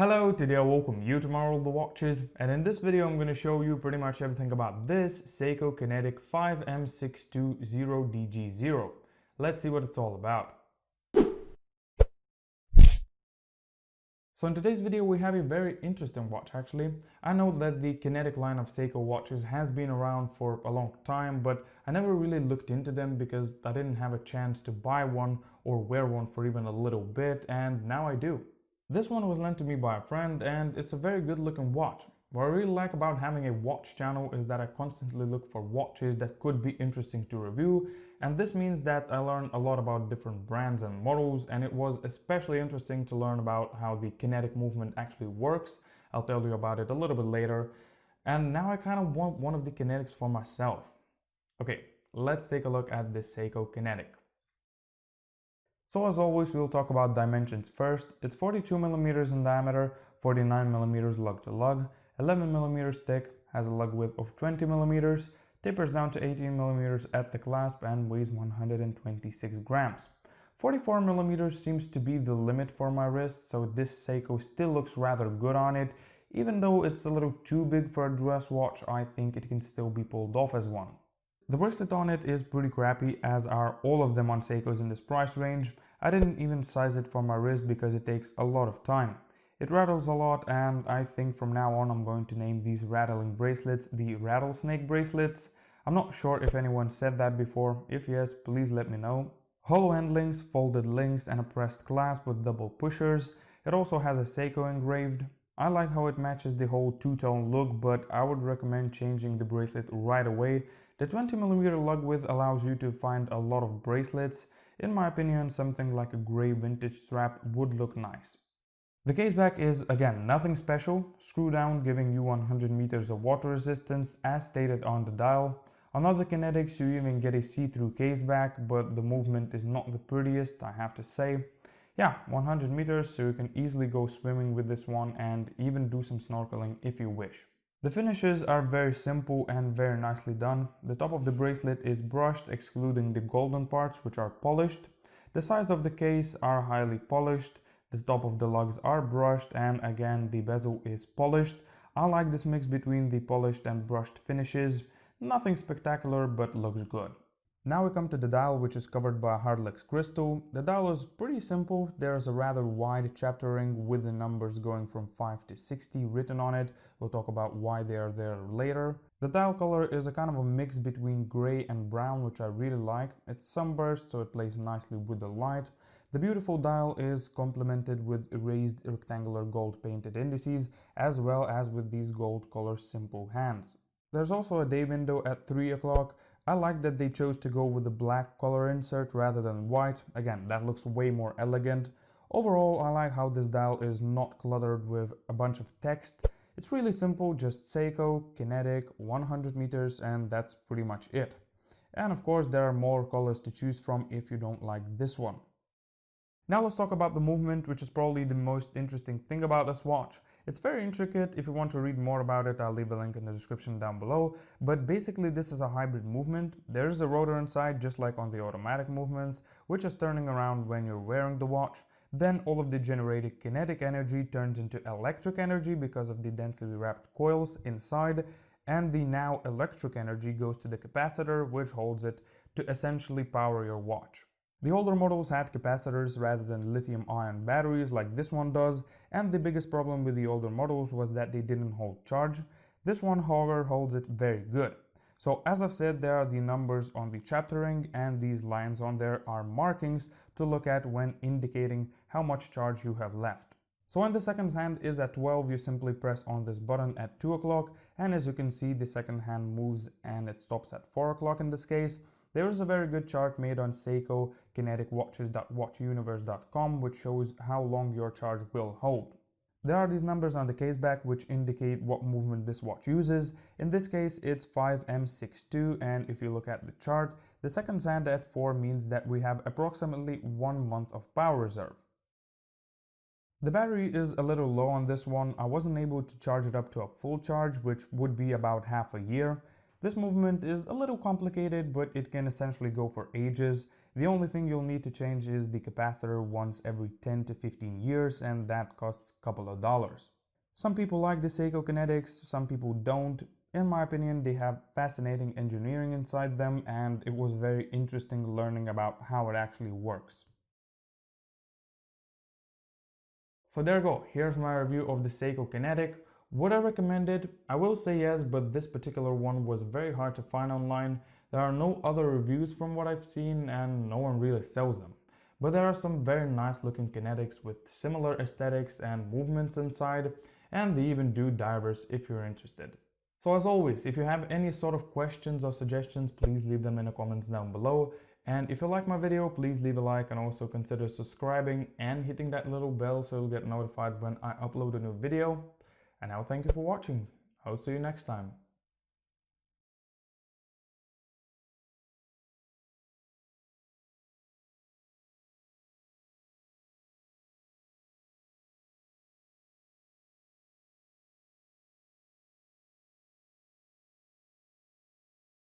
Hello, today I welcome you to Tomorrow the Watches, and in this video I'm going to show you pretty much everything about this Seiko Kinetic 5m62-0dg0. Let's see what it's all about. So in today's video we have a very interesting watch actually. I know that the Kinetic line of Seiko watches has been around for a long time, but I never really looked into them because I didn't have a chance to buy one or wear one for even a little bit, and now I do. This one was lent to me by a friend and it's a very good looking watch. What I really like about having a watch channel is that I constantly look for watches that could be interesting to review, and this means that I learn a lot about different brands and models, and it was especially interesting to learn about how the kinetic movement actually works. I'll tell you about it a little bit later. And now I kind of want one of the Kinetics for myself. Okay, let's take a look at this Seiko Kinetic. So as always, we'll talk about dimensions first. It's 42mm in diameter, 49mm lug to lug, 11mm thick, has a lug width of 20mm, tapers down to 18mm at the clasp and weighs 126 grams. 44mm seems to be the limit for my wrist, so this Seiko still looks rather good on it. Even though it's a little too big for a dress watch, I think it can still be pulled off as one. The bracelet on it is pretty crappy, as are all of them on Seikos in this price range. I didn't even size it for my wrist because it takes a lot of time. It rattles a lot, and I think from now on I'm going to name these rattling bracelets the rattlesnake bracelets. I'm not sure if anyone said that before. If yes, please let me know. Hollow end links, folded links, and a pressed clasp with double pushers. It also has a Seiko engraved. I like how it matches the whole two-tone look, but I would recommend changing the bracelet right away. The 20mm lug width allows you to find a lot of bracelets. In my opinion, something like a grey vintage strap would look nice. The case back is again nothing special, screw down giving you 100 meters of water resistance as stated on the dial. On other Kinetics you even get a see-through case back, but the movement is not the prettiest, I have to say. Yeah, 100 meters, so you can easily go swimming with this one and even do some snorkeling if you wish. The finishes are very simple and very nicely done. The top of the bracelet is brushed, excluding the golden parts, which are polished. The sides of the case are highly polished. The top of the lugs are brushed, and again the bezel is polished. I like this mix between the polished and brushed finishes. Nothing spectacular, but looks good. Now we come to the dial, which is covered by Hardlex crystal. The dial is pretty simple. There's a rather wide chapter ring with the numbers going from 5 to 60 written on it. We'll talk about why they are there later. The dial color is a kind of a mix between gray and brown, which I really like. It's sunburst, so it plays nicely with the light. The beautiful dial is complemented with raised rectangular gold painted indices, as well as with these gold color simple hands. There's also a day window at 3 o'clock. I like that they chose to go with the black color insert rather than white. Again, that looks way more elegant. Overall, I like how this dial is not cluttered with a bunch of text. It's really simple, just Seiko, Kinetic, 100 meters, and that's pretty much it. And of course, there are more colors to choose from if you don't like this one. Now let's talk about the movement, which is probably the most interesting thing about this watch. It's very intricate. If you want to read more about it, I'll leave a link in the description down below. But basically this is a hybrid movement. There is a rotor inside, just like on the automatic movements, which is turning around when you're wearing the watch. Then all of the generated kinetic energy turns into electric energy because of the densely wrapped coils inside. And the now electric energy goes to the capacitor, which holds it to essentially power your watch. The older models had capacitors rather than lithium-ion batteries like this one does, and the biggest problem with the older models was that they didn't hold charge. This one, however, holds it very good. So as I've said, there are the numbers on the chapter ring, and these lines on there are markings to look at when indicating how much charge you have left. So when the second hand is at 12, you simply press on this button at 2 o'clock, and as you can see, the second hand moves and it stops at 4 o'clock in this case. There is a very good chart made on Seiko Kinetic Watches.watchuniverse.com which shows how long your charge will hold. There are these numbers on the case back which indicate what movement this watch uses. In this case it's 5m62, and if you look at the chart, the second hand at 4 means that we have approximately 1 month of power reserve. The battery is a little low on this one. I wasn't able to charge it up to a full charge, which would be about half a year. This movement is a little complicated, but it can essentially go for ages. The only thing you'll need to change is the capacitor once every 10 to 15 years, and that costs a couple of dollars. Some people like the Seiko Kinetics, some people don't. In my opinion, they have fascinating engineering inside them, and it was very interesting learning about how it actually works. So there you go, here's my review of the Seiko Kinetic. Would I recommend it? I will say yes, but this particular one was very hard to find online. There are no other reviews from what I've seen, and no one really sells them. But there are some very nice looking Kinetics with similar aesthetics and movements inside, and they even do divers if you're interested. So as always, if you have any sort of questions or suggestions, please leave them in the comments down below. And if you like my video, please leave a like and also consider subscribing and hitting that little bell so you'll get notified when I upload a new video. And I'll thank you for watching. I'll see you next time.